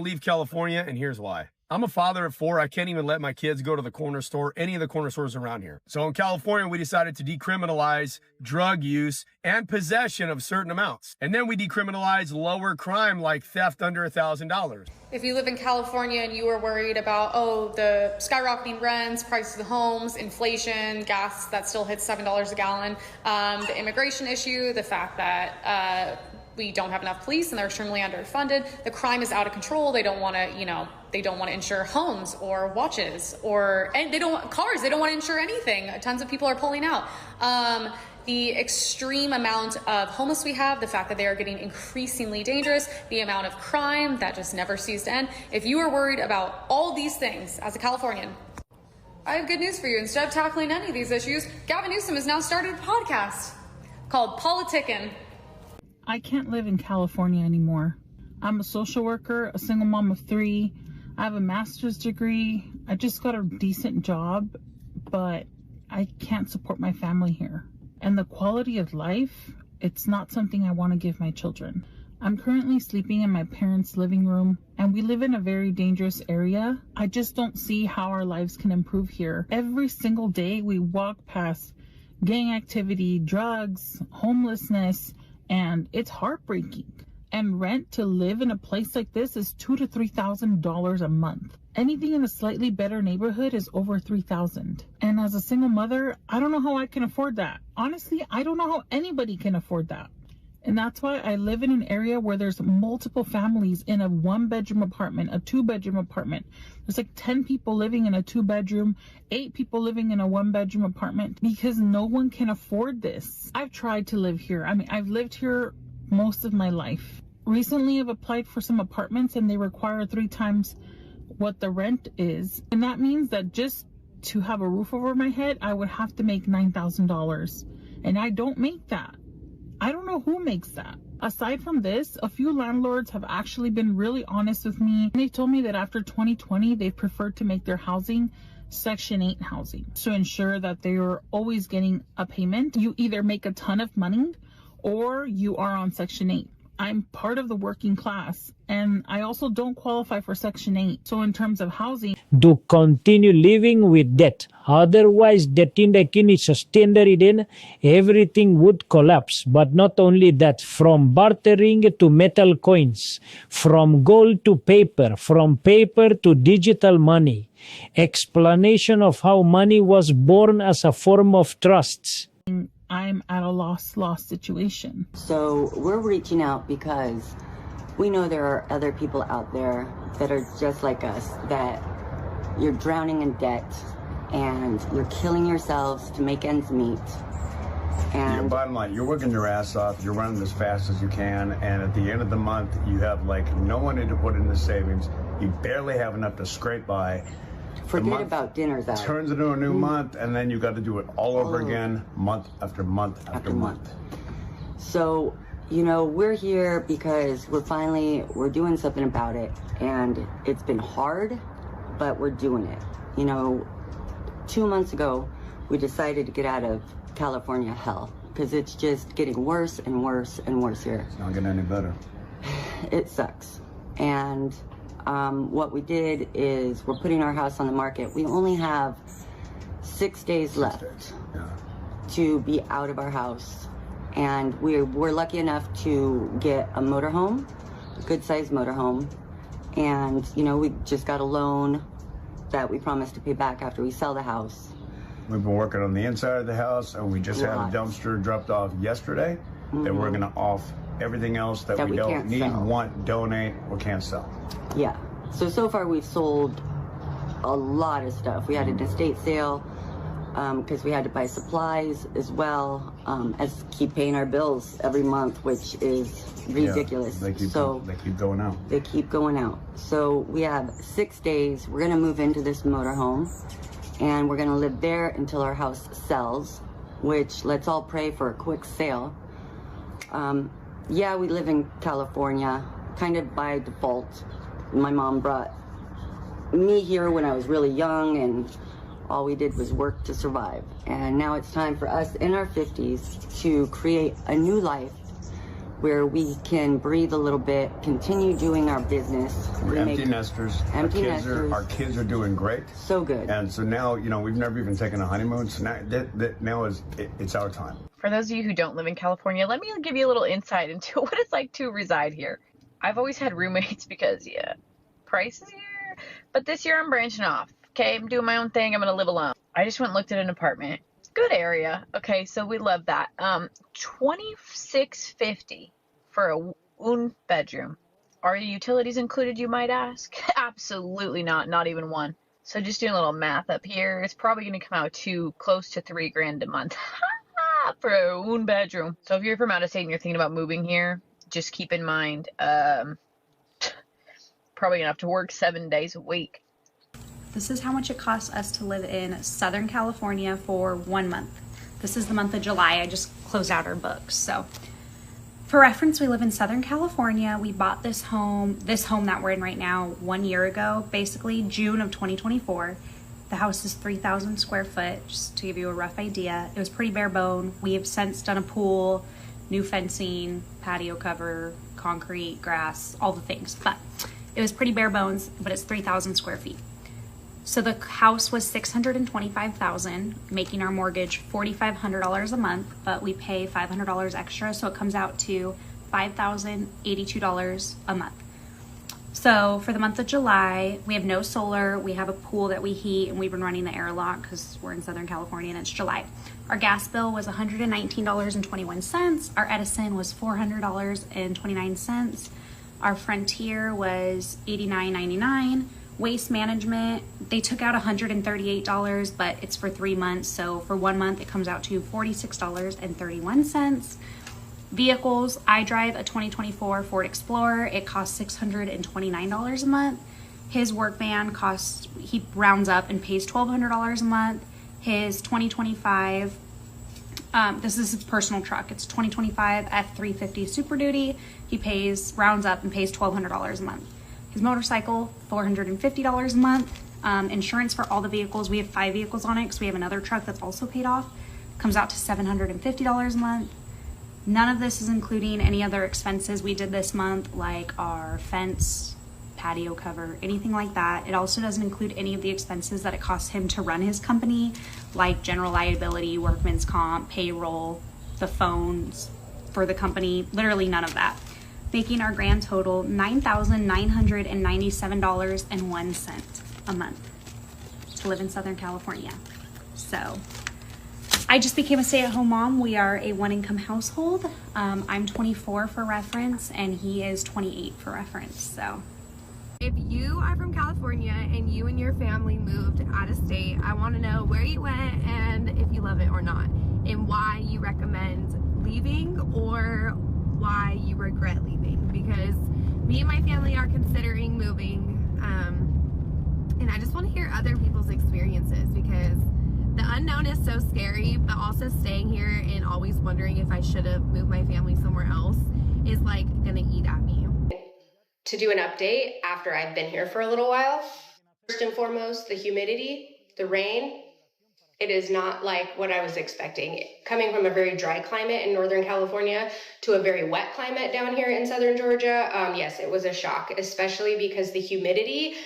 Leave California, and here's why. I'm a father of 4. I can't even let my kids go to the corner store, any of the corner stores around here. So in California, we decided to decriminalize drug use and possession of certain amounts. And then we decriminalize lower crime like theft under $1,000. If you live in California and you are worried about, the skyrocketing rents, prices of homes, inflation, gas that still hits $7 a gallon, the immigration issue, the fact that we don't have enough police and they're extremely underfunded, the crime is out of control, they don't want to, they don't want to insure homes or watches and they don't want cars, they don't want to insure anything. Tons of people are pulling out. The extreme amount of homeless we have, the fact that they are getting increasingly dangerous, the amount of crime that just never ceases to end. If you are worried about all these things as a Californian, I have good news for you. Instead of tackling any of these issues, Gavin Newsom has now started a podcast called Politickin'. I can't live in California anymore. I'm a social worker, a single mom of 3. I have a master's degree. I just got a decent job, but I can't support my family here. And the quality of life, it's not something I want to give my children. I'm currently sleeping in my parents' living room, and we live in a very dangerous area. I just don't see how our lives can improve here. Every single day we walk past gang activity, drugs, homelessness, and it's heartbreaking. And rent to live in a place like this is $2,000 to $3,000 a month. Anything in a slightly better neighborhood is over $3,000. And as a single mother, I don't know how I can afford that. Honestly, I don't know how anybody can afford that. And that's why I live in an area where there's multiple families in a 1-bedroom apartment, a 2-bedroom apartment. There's like 10 people living in a 2-bedroom, 8 people living in a 1-bedroom apartment because no one can afford this. I've tried to live here. I've lived here most of my life. Recently, I've applied for some apartments and they require 3 times what the rent is. And that means that just to have a roof over my head, I would have to make $9,000. And I don't make that. I don't know who makes that. Aside from this, a few landlords have actually been really honest with me. They told me that after 2020, they've preferred to make their housing Section 8 housing to ensure that they are always getting a payment. You either make a ton of money or you are on Section 8. I'm part of the working class and I also don't qualify for Section 8. So in terms of housing, to continue living with debt. Otherwise, debtinde kini sustained din, everything would collapse. But not only that, from bartering to metal coins, from gold to paper, from paper to digital money. Explanation of how money was born as a form of trusts. I'm at a lost situation. So we're reaching out because we know there are other people out there that are just like us, that you're drowning in debt and you're killing yourselves to make ends meet. And your bottom line, you're working your ass off, you're running as fast as you can, and at the end of the month, you have like no money to put in the savings. You barely have enough to scrape by. Forget about dinners out. Turns into a new month, and then you got to do it all over again, month after month after month. So, we're here because we're doing something about it, and it's been hard, but we're doing it. 2 months ago, we decided to get out of California hell because it's just getting worse and worse and worse here. It's not getting any better. It sucks. And what we did is we're putting our house on the market. We only have 6 days left to be out of our house. And we're lucky enough to get a motorhome, a good-sized motorhome. And, we just got a loan that we promised to pay back after we sell the house. We've been working on the inside of the house, and we just had a dumpster dropped off yesterday that we're going to off everything else that we don't need, want, donate, or can't sell. Yeah. So far we've sold a lot of stuff. We had an estate sale because we had to buy supplies as well as keep paying our bills every month, which is ridiculous. Yeah, they keep going out. They keep going out. So we have 6 days. We're going to move into this motorhome and we're going to live there until our house sells, which let's all pray for a quick sale. Yeah, we live in California, kind of by default. My mom brought me here when I was really young, and all we did was work to survive. And now it's time for us in our 50s to create a new life where we can breathe a little bit, continue doing our business. We're empty nesters. Empty nesters. Our kids are doing great. So good. And so now, you know, we've never even taken a honeymoon. So now it's our time. For those of you who don't live in California, let me give you a little insight into what it's like to reside here. I've always had roommates because, yeah, prices here. But this year I'm branching off. Okay, I'm doing my own thing. I'm going to live alone. I just went and looked at an apartment. Good area. Okay, so we love that. $26.50 for a one bedroom. Are the utilities included, you might ask? Absolutely not. Not even one. So just doing a little math up here, it's probably going to come out to close to $3,000 a month for a one bedroom. So if you're from out of state and you're thinking about moving here, just keep in mind, probably gonna have to work 7 days a week. This is how much it costs us to live in Southern California for 1 month. This is the month of July. I just closed out our books. So for reference, we live in Southern California. We bought this home that we're in right now 1 year ago, basically June of 2024. The house is 3,000 square foot, just to give you a rough idea. It was pretty bare bone. We have since done a pool, new fencing, patio cover, concrete, grass, all the things. But it was pretty bare bones, but it's 3,000 square feet. So the house was $625,000, making our mortgage $4,500 a month, but we pay $500 extra, so it comes out to $5,082 a month. So for the month of July, we have no solar, we have a pool that we heat, and we've been running the airlock because we're in Southern California and it's July. Our gas bill was $119.21. Our Edison was $400.29. Our Frontier was $89.99. Waste management, they took out $138, but it's for 3 months. So for 1 month, it comes out to $46.31. Vehicles, I drive a 2024 Ford Explorer. It costs $629 a month. His work van costs, he rounds up and pays $1,200 a month. His 2025, this is his personal truck. It's 2025 F350 Super Duty. He rounds up and pays $1,200 a month. His motorcycle, $450 a month. Insurance for all the vehicles. We have 5 vehicles on it because we have another truck that's also paid off. Comes out to $750 a month. None of this is including any other expenses we did this month, like our fence, patio cover, anything like that. It also doesn't include any of the expenses that it costs him to run his company, like general liability, workman's comp, payroll, the phones for the company, literally none of that. Making our grand total $9,997.01 a month to live in Southern California. So I just became a stay-at-home mom. We are a 1-income household. I'm 24 for reference, and he is 28 for reference. So if you are from California and you and your family moved out of state, I want to know where you went and if you love it or not, and why you recommend leaving or why you regret leaving, because me and my family are considering moving, and I just want to hear other people's experiences, because the unknown is so scary, but also staying here and always wondering if I should have moved my family somewhere else is like gonna eat at me. To do an update after I've been here for a little while, first and foremost, the humidity, the rain, it is not like what I was expecting. Coming from a very dry climate in Northern California to a very wet climate down here in Southern Georgia, yes, it was a shock, especially because the humidity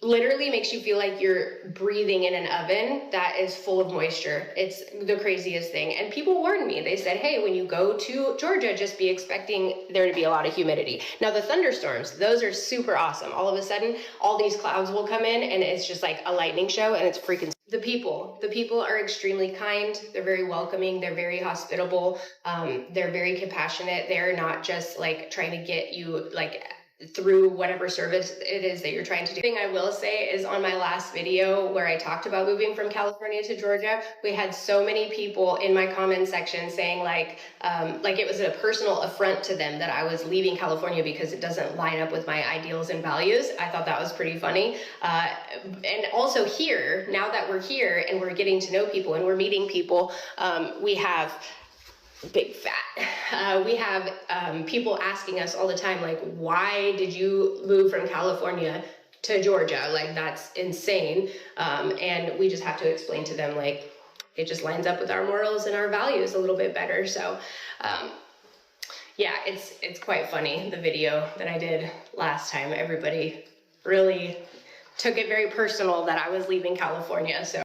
literally makes you feel like you're breathing in an oven that is full of moisture. It's the craziest thing. And people warned me. They said, hey, when you go to Georgia, just be expecting there to be a lot of humidity. Now the thunderstorms, those are super awesome. All of a sudden, all these clouds will come in and it's just like a lightning show, and it's freaking. The people are extremely kind. They're very welcoming. They're very hospitable. They're very compassionate. They're not just like trying to get you like through whatever service it is that you're trying to do. The thing I will say is, on my last video where I talked about moving from California to Georgia, we had so many people in my comment section saying like it was a personal affront to them that I was leaving California because it doesn't line up with my ideals and values. I thought that was pretty funny. And also here, now that we're here and we're getting to know people and we're meeting people, we have big fat. We have people asking us all the time, like, why did you move from California to Georgia? Like, that's insane. And we just have to explain to them, like, it just lines up with our morals and our values a little bit better. So, yeah, it's quite funny, the video that I did last time. Everybody really took it very personal that I was leaving California, so